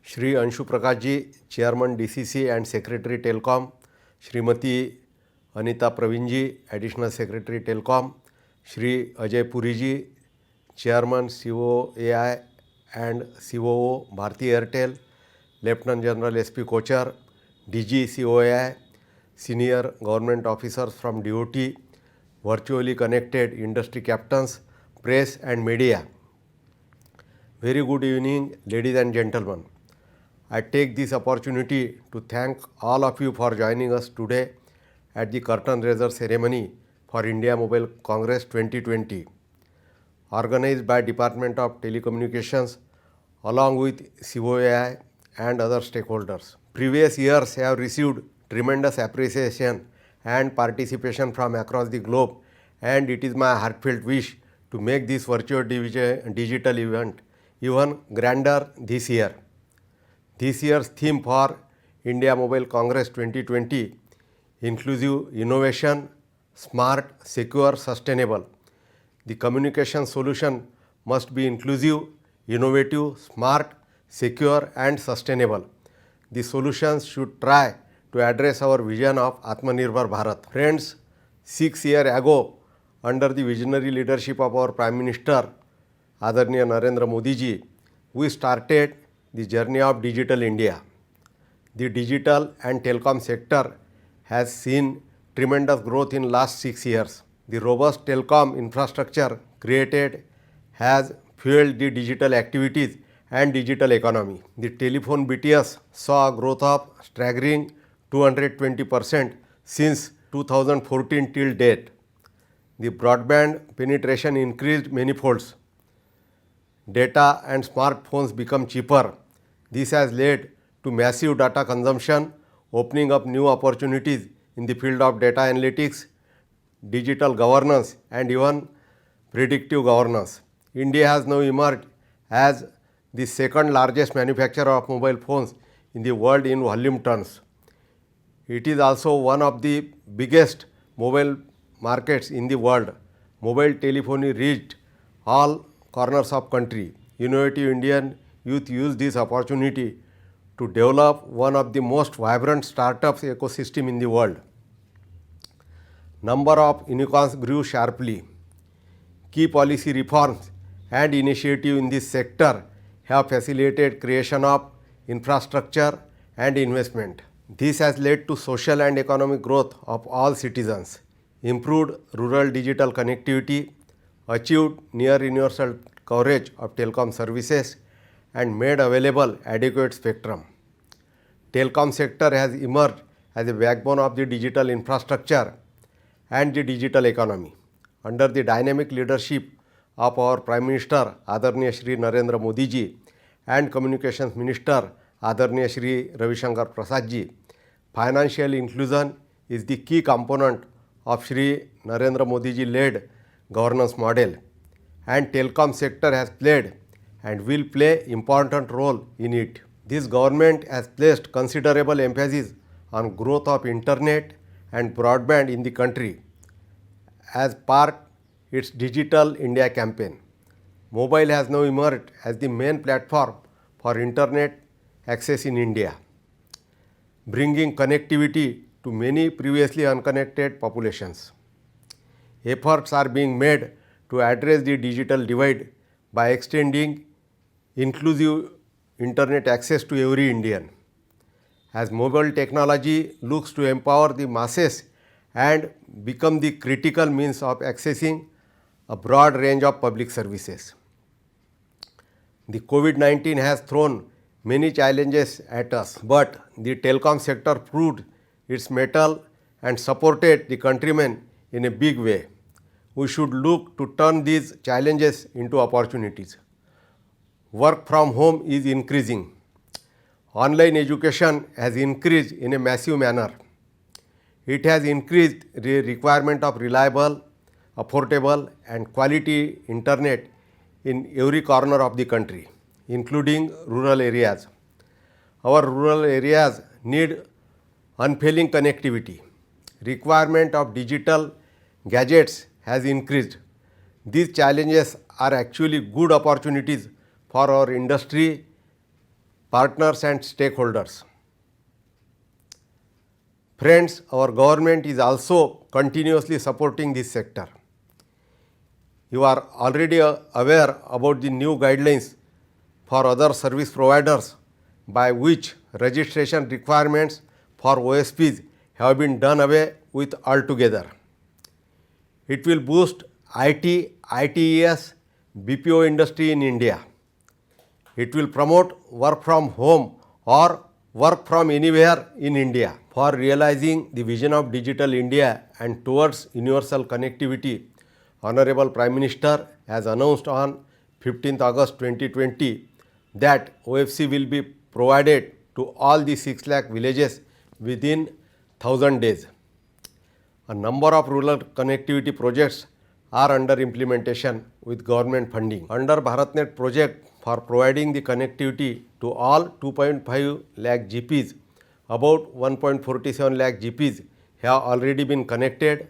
Shri Anshu Prakash ji, chairman DCC and secretary telecom, Shrimati Anita Praveen ji, additional secretary telecom, Shri Ajay Puri ji, chairman COAI and COO Bharti Airtel, lieutenant general SP Kochhar, DG COAI, senior government officers from DOT, virtually connected industry captains, press and media. Very good evening, ladies and gentlemen. I take this opportunity to thank all of you for joining us today at the curtain raiser ceremony for India Mobile Congress 2020, organized by Department of Telecommunications along with COAI and other stakeholders. Previous years have received tremendous appreciation and participation from across the globe, and it is my heartfelt wish to make this virtual digital event even grander this year. This year's theme for India Mobile Congress 2020, inclusive innovation, smart, secure, sustainable. The communication solution must be inclusive, innovative, smart, secure and sustainable. The solutions should try to address our vision of Atmanirbhar Bharat. Friends, 6 years ago, under the visionary leadership of our Prime Minister, Adarniya Narendra Modi ji, we started the journey of Digital India. The digital and telecom sector has seen tremendous growth in last 6 years. The robust telecom infrastructure created has fueled the digital activities and digital economy. The telephone BTS saw a growth of staggering 220% since 2014 till date. The broadband penetration increased many folds. Data and smartphones become cheaper. This has led to massive data consumption, opening up new opportunities in the field of data analytics, digital governance and even predictive governance. India has now emerged as the second largest manufacturer of mobile phones in the world in volume terms. It is also one of the biggest mobile markets in the world. Mobile telephony reached all corners of country. Innovative Indian youth use this opportunity to develop one of the most vibrant startups ecosystem in the world. Number of unicorns grew sharply. Key policy reforms and initiatives in this sector have facilitated creation of infrastructure and investment. This has led to social and economic growth of all citizens, improved rural digital connectivity, achieved near universal coverage of telecom services, and made available adequate spectrum. Telecom sector has emerged as a backbone of the digital infrastructure and the digital economy. Under the dynamic leadership of our Prime Minister Adarniya Shri Narendra Modi ji and Communications Minister Adarniya Shri Ravi Shankar Prasad ji, financial inclusion is the key component of Shri Narendra Modi ji led governance model, and telecom sector has played and will play important role in it. This government has placed considerable emphasis on growth of internet and broadband in the country as part its Digital India campaign. Mobile has now emerged as the main platform for internet access in India, bringing connectivity to many previously unconnected populations. Efforts are being made to address the digital divide by extending inclusive internet access to every Indian. As mobile technology looks to empower the masses and become the critical means of accessing a broad range of public services. The COVID-19 has thrown many challenges at us, but the telecom sector proved its mettle and supported the countrymen in a big way. We should look to turn these challenges into opportunities. Work from home is increasing. Online education has increased in a massive manner. It has increased the requirement of reliable, affordable and quality internet in every corner of the country, including rural areas. Our rural areas need unfailing connectivity. Requirement of digital gadgets has increased. These challenges are actually good opportunities for our industry partners and stakeholders. Friends, our government is also continuously supporting this sector. You are already aware about the new guidelines for other service providers by which registration requirements for OSPs have been done away with altogether. It will boost IT, ITES, BPO industry in India. It will promote work from home or work from anywhere in India. For realizing the vision of Digital India and towards universal connectivity, Honorable Prime Minister has announced on 15th August 2020 that OFC will be provided to all the 6 lakh villages within 1000 days. A number of rural connectivity projects are under implementation with government funding. Under BharatNet project for providing the connectivity to all 2.5 lakh GPs, about 1.47 lakh GPs have already been connected,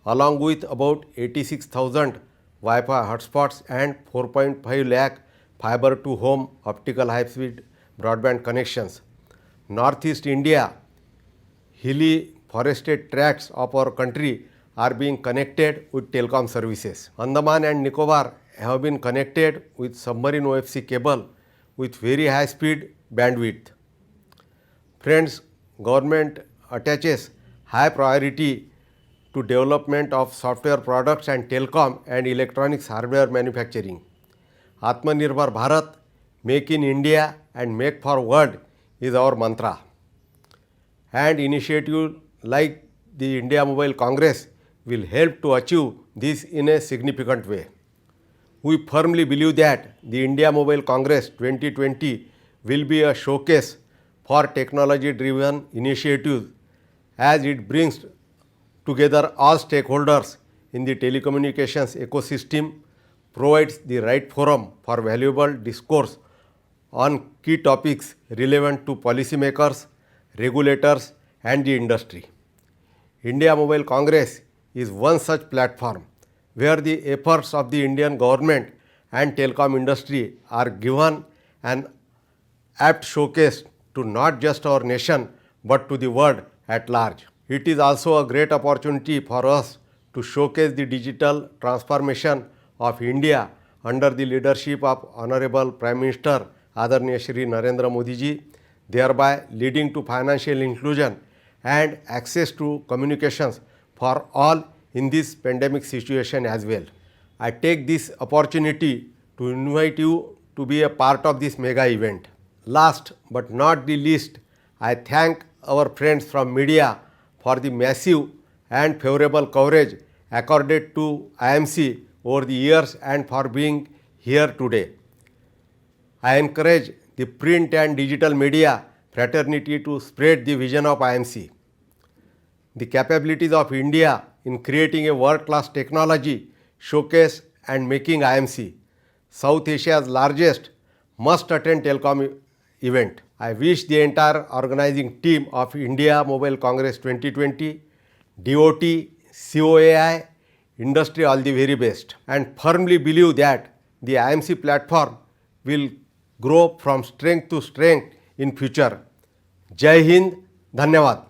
along with about 86,000 Wi-Fi hotspots and 4.5 lakh fiber to home optical high-speed broadband connections. Northeast India, hilly forested tracts of our country are being connected with telecom services. Andaman and Nicobar have been connected with submarine OFC cable with very high speed bandwidth. Friends, government attaches high priority to development of software products and telecom and electronics hardware manufacturing. Atmanirbhar Bharat, Make in India and Make for World is our mantra. And initiative like the India Mobile Congress will help to achieve this in a significant way. We firmly believe that the India Mobile Congress 2020 will be a showcase for technology-driven initiatives as it brings together all stakeholders in the telecommunications ecosystem, provides the right forum for valuable discourse on key topics relevant to policymakers, regulators and the industry. India Mobile Congress is one such platform where the efforts of the Indian government and telecom industry are given an apt showcase to not just our nation but to the world at large. It is also a great opportunity for us to showcase the digital transformation of India under the leadership of Honorable Prime Minister Adarniya Shri Narendra Modi ji, thereby leading to financial inclusion and access to communications for all in this pandemic situation as well. I take this opportunity to invite you to be a part of this mega event. Last but not the least, I thank our friends from media for the massive and favorable coverage accorded to IMC over the years and for being here today. I encourage the print and digital media fraternity to spread the vision of IMC. The capabilities of India in creating a world-class technology showcase and making IMC South Asia's largest must-attend telecom event. I wish the entire organizing team of India Mobile Congress 2020, DOT, COAI, industry all the very best and firmly believe that the IMC platform will grow from strength to strength in future. Jai Hind, Dhanyavad.